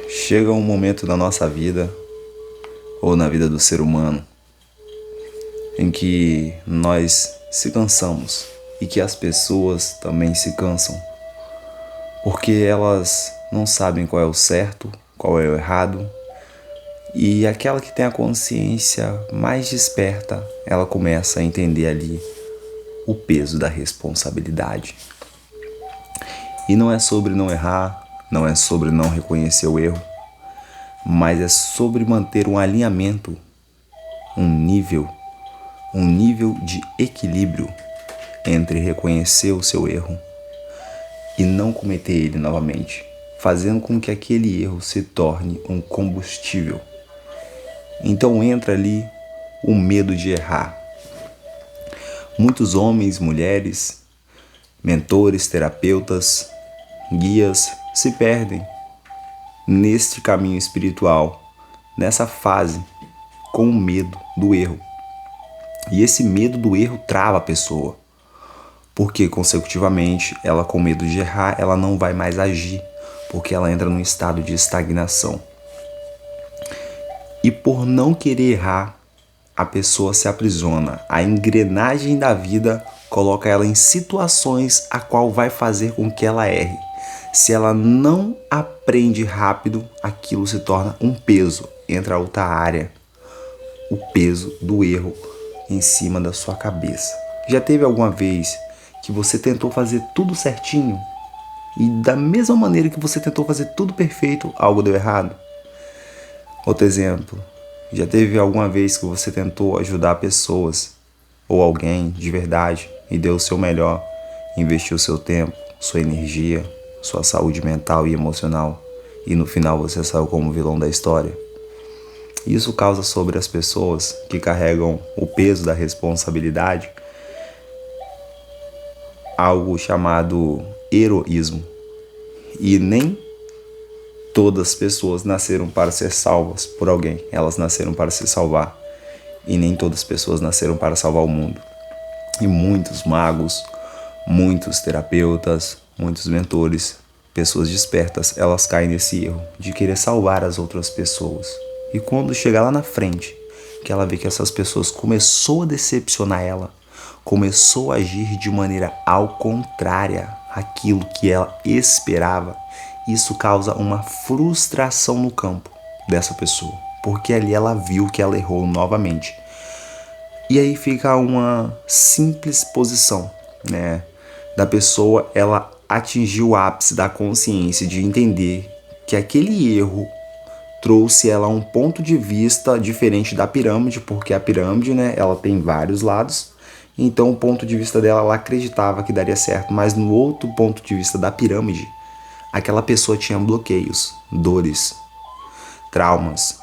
Chega um momento na nossa vida, ou na vida do ser humano, em que nós se cansamos e que as pessoas também se cansam, porque elas não sabem qual é o certo, qual é o errado, e aquela que tem a consciência mais desperta, ela começa a entender ali o peso da responsabilidade. E não é sobre não errar, não é sobre não reconhecer o erro, mas é sobre manter um alinhamento, um nível de equilíbrio entre reconhecer o seu erro e não cometer ele novamente, fazendo com que aquele erro se torne um combustível. Então entra ali o medo de errar. Muitos homens, mulheres, mentores, terapeutas, guias se perdem neste caminho espiritual, nessa fase, com o medo do erro. E esse medo do erro trava a pessoa, porque consecutivamente ela, com medo de errar, ela não vai mais agir, porque ela entra num estado de estagnação. E por não querer errar, a pessoa se aprisiona. A engrenagem da vida coloca ela em situações a qual vai fazer com que ela erre. Se ela não aprende rápido, aquilo se torna um peso. Entra a outra área, o peso do erro em cima da sua cabeça. Já teve alguma vez que você tentou fazer tudo certinho e da mesma maneira que você tentou fazer tudo perfeito, algo deu errado? Outro exemplo, já teve alguma vez que você tentou ajudar pessoas ou alguém de verdade e deu o seu melhor, investiu seu tempo, sua energia, sua saúde mental e emocional e no final você saiu como vilão da história? Isso causa sobre as pessoas que carregam o peso da responsabilidade algo chamado heroísmo. E nem todas as pessoas nasceram para ser salvas por alguém. Elas nasceram para se salvar. E nem todas as pessoas nasceram para salvar o mundo. E muitos magos, muitos terapeutas, muitos mentores, pessoas despertas, elas caem nesse erro de querer salvar as outras pessoas. E quando chega lá na frente, que ela vê que essas pessoas começou a decepcionar ela, começou a agir de maneira ao contrária àquilo que ela esperava, isso causa uma frustração no campo dessa pessoa, porque ali ela viu que ela errou novamente. E aí fica uma simples posição, né, da pessoa, ela atingiu o ápice da consciência de entender que aquele erro trouxe ela a um ponto de vista diferente da pirâmide, porque a pirâmide, né, ela tem vários lados. Então o ponto de vista dela, ela acreditava que daria certo, mas no outro ponto de vista da pirâmide, aquela pessoa tinha bloqueios, dores, traumas.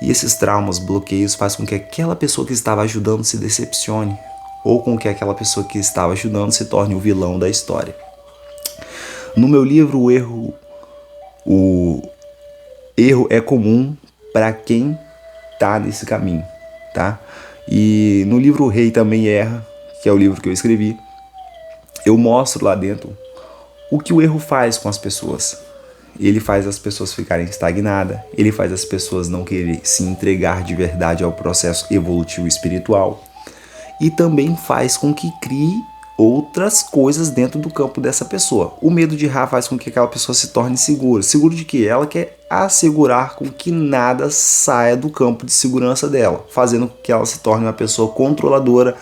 E esses traumas, bloqueios, fazem com que aquela pessoa que estava ajudando se decepcione, ou com que aquela pessoa que estava ajudando se torne o vilão da história. No meu livro, o erro é comum para quem está nesse caminho, tá? E no livro O Rei Também Erra, que é o livro que eu escrevi, eu mostro lá dentro o que o erro faz com as pessoas. Ele faz as pessoas ficarem estagnadas, ele faz as pessoas não querer se entregar de verdade ao processo evolutivo espiritual e também faz com que crie outras coisas dentro do campo dessa pessoa. O medo de errar faz com que aquela pessoa se torne segura. Seguro de quê? Ela quer assegurar com que nada saia do campo de segurança dela, fazendo com que ela se torne uma pessoa controladora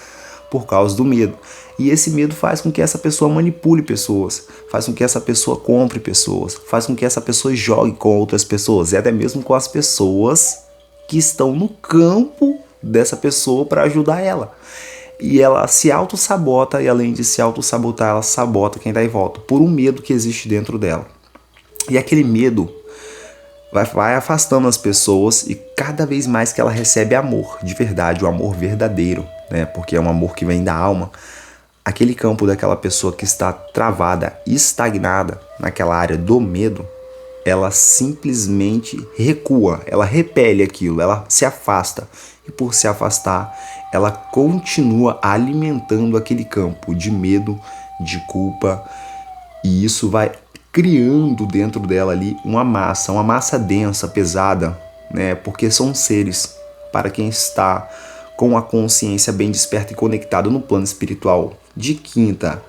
por causa do medo. E esse medo faz com que essa pessoa manipule pessoas, faz com que essa pessoa compre pessoas, faz com que essa pessoa jogue com outras pessoas e até mesmo com as pessoas que estão no campo dessa pessoa para ajudar ela. E ela se auto-sabota, e além de se auto-sabotar, ela sabota quem está em volta, por um medo que existe dentro dela. E aquele medo vai afastando as pessoas, e cada vez mais que ela recebe amor de verdade, o amor verdadeiro, né? Porque é um amor que vem da alma, aquele campo daquela pessoa que está travada, estagnada naquela área do medo, ela simplesmente recua, ela repele aquilo, ela se afasta. E por se afastar, ela continua alimentando aquele campo de medo, de culpa. E isso vai criando dentro dela ali uma massa densa, pesada, né? Porque são seres, para quem está com a consciência bem desperta e conectada no plano espiritual de quinta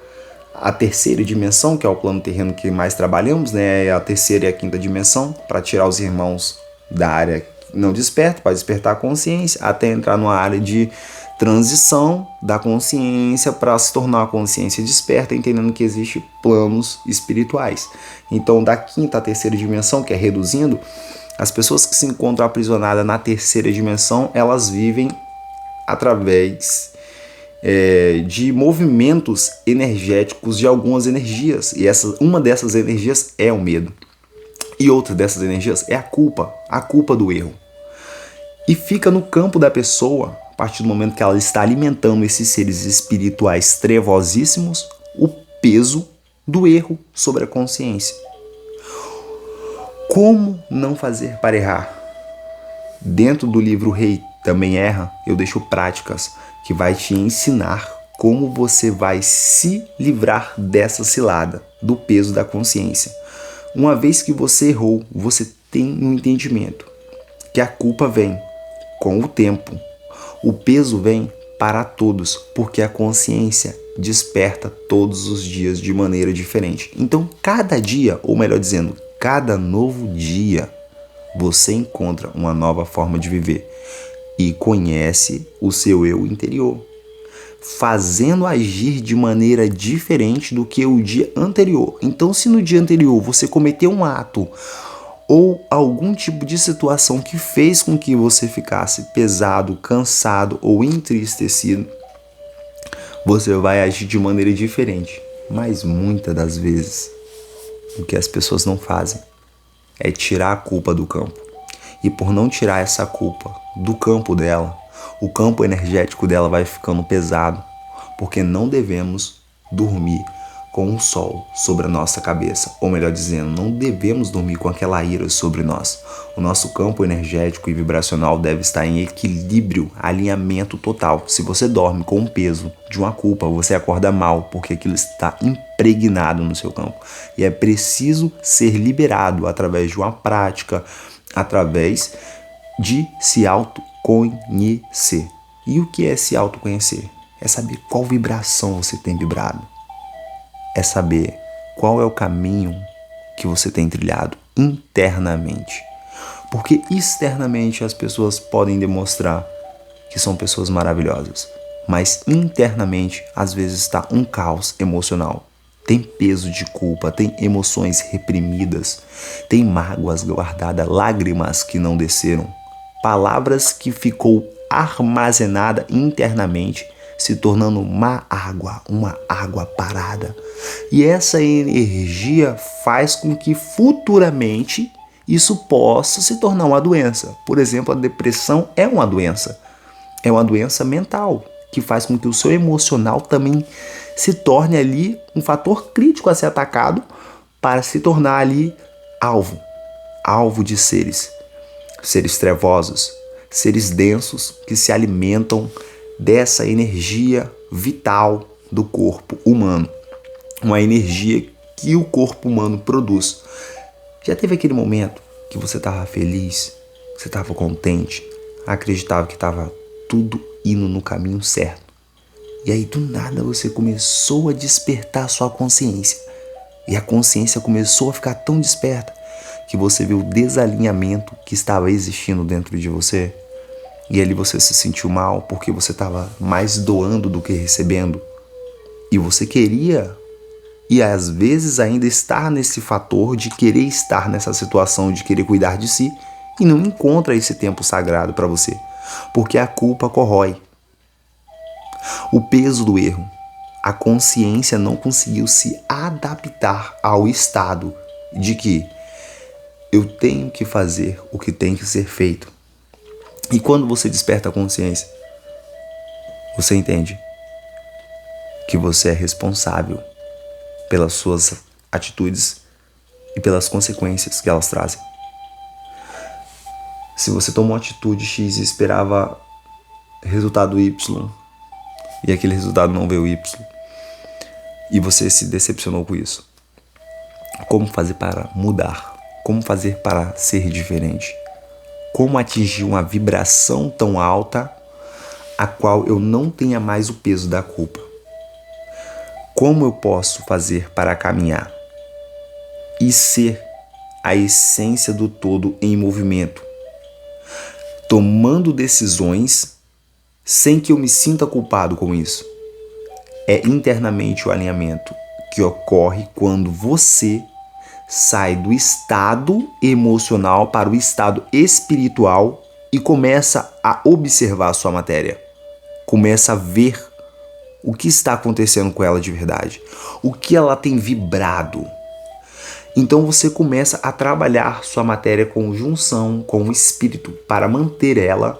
a terceira dimensão, que é o plano terreno que mais trabalhamos, né? A terceira e a quinta dimensão, para tirar os irmãos da área não desperta, para despertar a consciência, até entrar numa área de transição da consciência para se tornar uma consciência desperta, entendendo que existem planos espirituais. Então, da quinta à terceira dimensão, que é reduzindo, as pessoas que se encontram aprisionadas na terceira dimensão, elas vivem através de movimentos energéticos de algumas energias. E uma dessas energias é o medo. E outra dessas energias é a culpa do erro. E fica no campo da pessoa, a partir do momento que ela está alimentando esses seres espirituais trevosíssimos, o peso do erro sobre a consciência. Como não fazer para errar? Dentro do livro Rei Também Erra, eu deixo práticas que vai te ensinar como você vai se livrar dessa cilada, do peso da consciência. Uma vez que você errou, você tem um entendimento que a culpa vem com o tempo. O peso vem para todos, porque a consciência desperta todos os dias de maneira diferente. Então, cada dia, ou melhor dizendo, cada novo dia, você encontra uma nova forma de viver e conhece o seu eu interior, fazendo agir de maneira diferente do que o dia anterior. Então, se no dia anterior você cometeu um ato ou algum tipo de situação que fez com que você ficasse pesado, cansado ou entristecido, você vai agir de maneira diferente. Mas muitas das vezes, o que as pessoas não fazem é tirar a culpa do campo. E por não tirar essa culpa do campo dela, o campo energético dela vai ficando pesado, porque não devemos dormir com o sol sobre a nossa cabeça, ou melhor dizendo, não devemos dormir com aquela ira sobre nós. O nosso campo energético e vibracional deve estar em equilíbrio, alinhamento total. Se você dorme com o peso de uma culpa, você acorda mal, porque aquilo está impregnado no seu campo. E é preciso ser liberado através de uma prática, através de se autoconhecer. E o que é se autoconhecer? É saber qual vibração você tem vibrado. É saber qual é o caminho que você tem trilhado internamente. Porque externamente as pessoas podem demonstrar que são pessoas maravilhosas, mas internamente às vezes está um caos emocional. Tem peso de culpa, tem emoções reprimidas, tem mágoas guardadas, lágrimas que não desceram, palavras que ficou armazenada internamente, se tornando uma água parada. E essa energia faz com que futuramente isso possa se tornar uma doença. Por exemplo, a depressão é uma doença mental, que faz com que o seu emocional também se torne ali um fator crítico a ser atacado, para se tornar ali alvo de seres trevosos, seres densos que se alimentam dessa energia vital do corpo humano, uma energia que o corpo humano produz. Já teve aquele momento que você estava feliz, você estava contente, acreditava que estava tudo indo no caminho certo, e aí do nada você começou a despertar sua consciência, e a consciência começou a ficar tão desperta que você viu o desalinhamento que estava existindo dentro de você? E ali você se sentiu mal porque você estava mais doando do que recebendo. E você queria, e às vezes ainda estar nesse fator de querer estar nessa situação, de querer cuidar de si, e não encontra esse tempo sagrado para você. Porque a culpa corrói. O peso do erro. A consciência não conseguiu se adaptar ao estado de que eu tenho que fazer o que tem que ser feito. E quando você desperta a consciência, você entende que você é responsável pelas suas atitudes e pelas consequências que elas trazem. Se você tomou atitude X e esperava resultado Y, e aquele resultado não veio Y, e você se decepcionou com isso, Como fazer para mudar? Como fazer para ser diferente? Como atingir uma vibração tão alta a qual eu não tenha mais o peso da culpa? Como eu posso fazer para caminhar e ser a essência do todo em movimento, tomando decisões sem que eu me sinta culpado com isso? É internamente o alinhamento que ocorre quando você sai do estado emocional para o estado espiritual e começa a observar a sua matéria. Começa a ver o que está acontecendo com ela de verdade, o que ela tem vibrado. Então você começa a trabalhar sua matéria com junção com o espírito para manter ela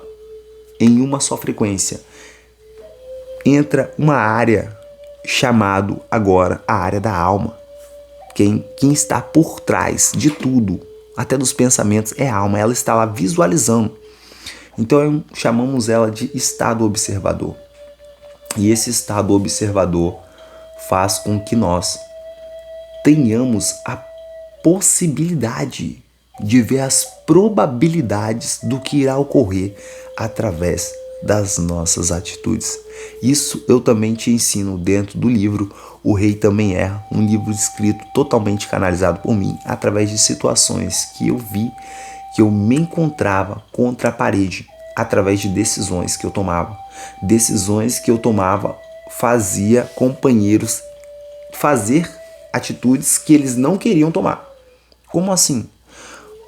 em uma só frequência. Entra uma área chamado agora a área da alma. Quem está por trás de tudo, até dos pensamentos, é a alma. Ela está lá visualizando. Então chamamos ela de estado observador. E esse estado observador faz com que nós tenhamos a possibilidade de ver as probabilidades do que irá ocorrer através das nossas atitudes. Isso eu também te ensino dentro do livro O Rei Também Erra, um livro escrito totalmente canalizado por mim através de situações que eu vi, que eu me encontrava contra a parede, através de decisões que eu tomava. Decisões que eu tomava fazia companheiros fazer atitudes que eles não queriam tomar. Como assim?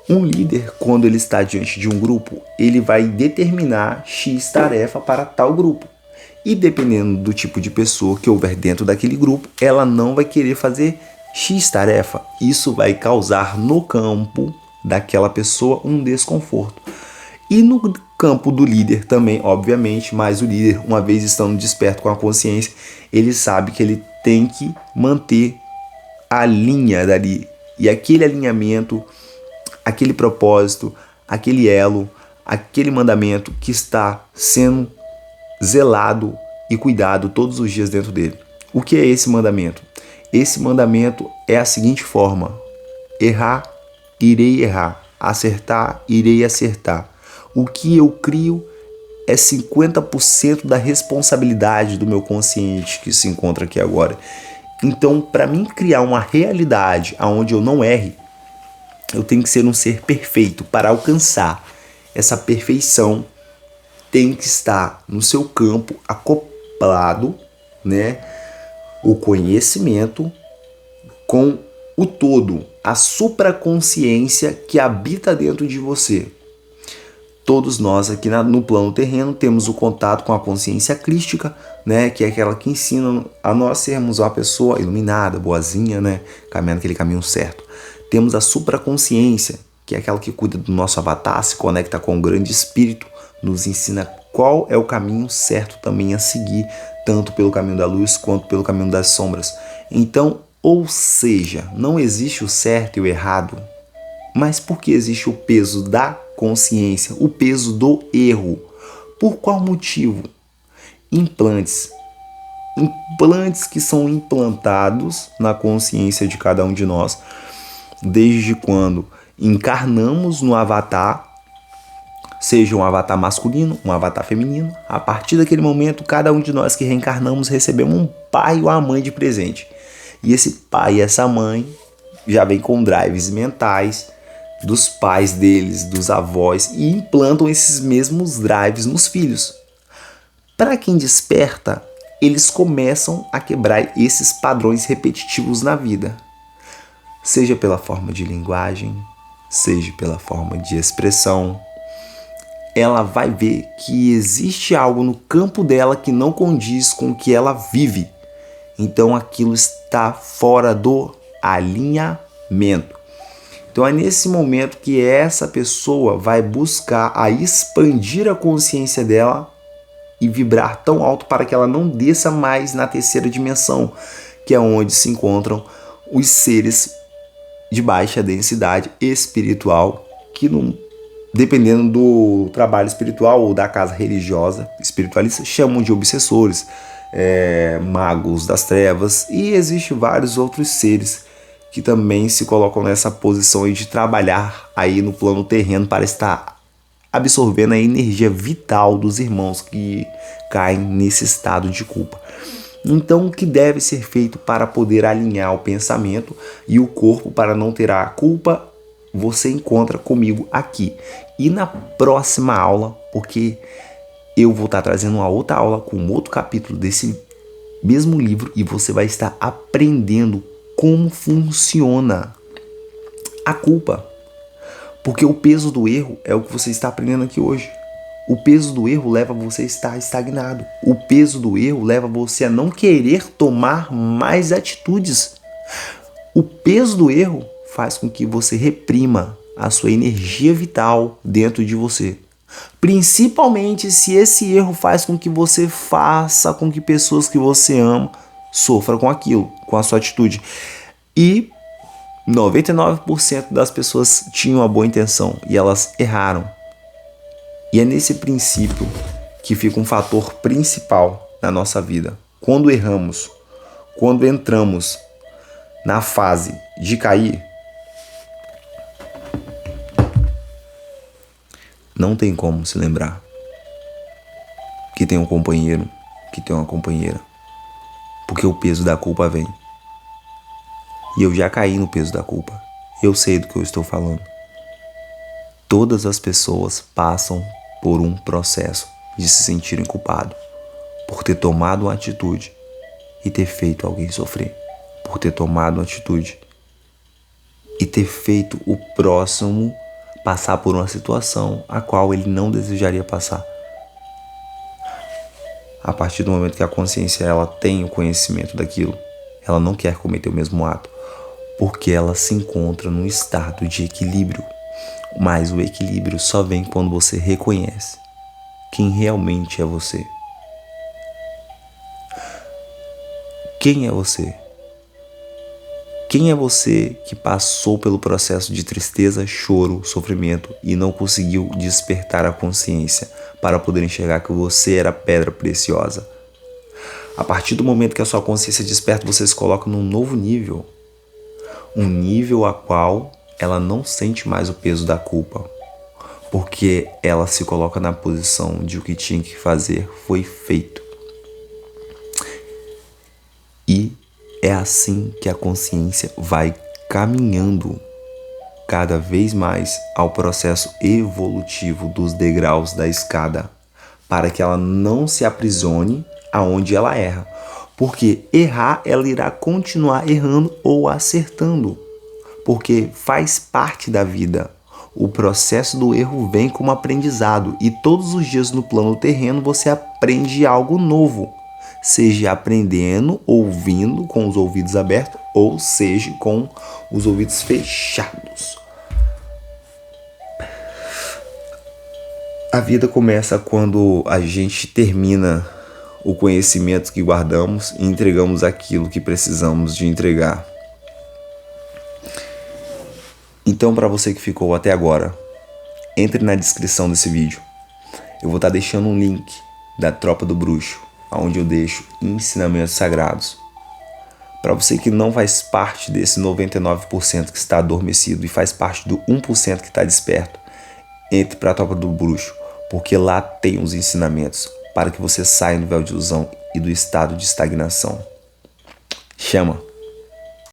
Um líder, quando ele está diante de um grupo, ele vai determinar X tarefa para tal grupo. E dependendo do tipo de pessoa que houver dentro daquele grupo, ela não vai querer fazer X tarefa. Isso vai causar no campo daquela pessoa um desconforto. E no campo do líder também, obviamente, mas o líder, uma vez estando desperto com a consciência, ele sabe que ele tem que manter a linha dali. E aquele alinhamento, aquele propósito, aquele elo, aquele mandamento que está sendo zelado e cuidado todos os dias dentro dele. O que é esse mandamento? Esse mandamento é a seguinte forma: errar, irei errar, acertar, irei acertar. O que eu crio é 50% da responsabilidade do meu consciente que se encontra aqui agora. Então, para mim criar uma realidade onde eu não erre, eu tenho que ser um ser perfeito. Para alcançar essa perfeição, tem que estar no seu campo acoplado, né, o conhecimento com o todo, a supraconsciência que habita dentro de você. Todos nós aqui no plano terreno temos o contato com a consciência crística, né, que é aquela que ensina a nós sermos uma pessoa iluminada, boazinha, né, caminhando aquele caminho certo. Temos a supraconsciência, que é aquela que cuida do nosso avatar, se conecta com o grande espírito, nos ensina qual é o caminho certo também a seguir, tanto pelo caminho da luz quanto pelo caminho das sombras. Então, ou seja, não existe o certo e o errado, mas porque existe o peso da consciência, o peso do erro. Por qual motivo? Implantes que são implantados na consciência de cada um de nós, desde quando encarnamos no avatar, seja um avatar masculino, um avatar feminino. A partir daquele momento, cada um de nós que reencarnamos recebemos um pai ou uma mãe de presente. E esse pai e essa mãe já vem com drives mentais dos pais deles, dos avós, e implantam esses mesmos drives nos filhos. Para quem desperta, eles começam a quebrar esses padrões repetitivos na vida, seja pela forma de linguagem, seja pela forma de expressão. Ela vai ver que existe algo no campo dela que não condiz com o que ela vive. Então aquilo está fora do alinhamento. Então é nesse momento que essa pessoa vai buscar a expandir a consciência dela e vibrar tão alto para que ela não desça mais na terceira dimensão, que é onde se encontram os seres de baixa densidade espiritual, que não, dependendo do trabalho espiritual ou da casa religiosa espiritualista, chamam de obsessores, magos das trevas, e existem vários outros seres que também se colocam nessa posição aí de trabalhar aí no plano terreno para estar absorvendo a energia vital dos irmãos que caem nesse estado de culpa. Então, o que deve ser feito para poder alinhar o pensamento e o corpo para não ter a culpa, você encontra comigo aqui. E na próxima aula, porque eu vou estar trazendo uma outra aula com outro capítulo desse mesmo livro e você vai estar aprendendo como funciona a culpa. Porque o peso do erro é o que você está aprendendo aqui hoje. O peso do erro leva você a estar estagnado. O peso do erro leva você a não querer tomar mais atitudes. O peso do erro faz com que você reprima a sua energia vital dentro de você. Principalmente se esse erro faz com que você faça com que pessoas que você ama sofram com aquilo, com a sua atitude. E 99% das pessoas tinham uma boa intenção e elas erraram. E é nesse princípio que fica um fator principal na nossa vida. Quando erramos, quando entramos na fase de cair, não tem como se lembrar que tem um companheiro, que tem uma companheira, porque o peso da culpa vem. E eu já caí no peso da culpa. Eu sei do que eu estou falando. Todas as pessoas passam por um processo de se sentirem culpado por ter tomado uma atitude e ter feito alguém sofrer, por ter tomado uma atitude e ter feito o próximo passar por uma situação a qual ele não desejaria passar. A partir do momento que a consciência ela tem o conhecimento daquilo, ela não quer cometer o mesmo ato, porque ela se encontra num estado de equilíbrio. Mas o equilíbrio só vem quando você reconhece quem realmente é você. Quem é você? Quem é você que passou pelo processo de tristeza, choro, sofrimento e não conseguiu despertar a consciência para poder enxergar que você era pedra preciosa? A partir do momento que a sua consciência desperta, você se coloca num novo nível. Um nível a qual ela não sente mais o peso da culpa, porque ela se coloca na posição de o que tinha que fazer foi feito. E é assim que a consciência vai caminhando cada vez mais ao processo evolutivo dos degraus da escada, para que ela não se aprisione aonde ela erra, porque errar ela irá continuar errando ou acertando, porque faz parte da vida. O processo do erro vem como aprendizado e todos os dias no plano terreno você aprende algo novo, seja aprendendo, ouvindo com os ouvidos abertos ou seja com os ouvidos fechados. A vida começa quando a gente termina o conhecimento que guardamos e entregamos aquilo que precisamos de entregar. Então, para você que ficou até agora, entre na descrição desse vídeo. Eu vou estar deixando um link da Tropa do Bruxo, onde eu deixo ensinamentos sagrados. Para você que não faz parte desse 99% que está adormecido e faz parte do 1% que está desperto, entre para a Tropa do Bruxo, porque lá tem os ensinamentos para que você saia do véu de ilusão e do estado de estagnação. Chama!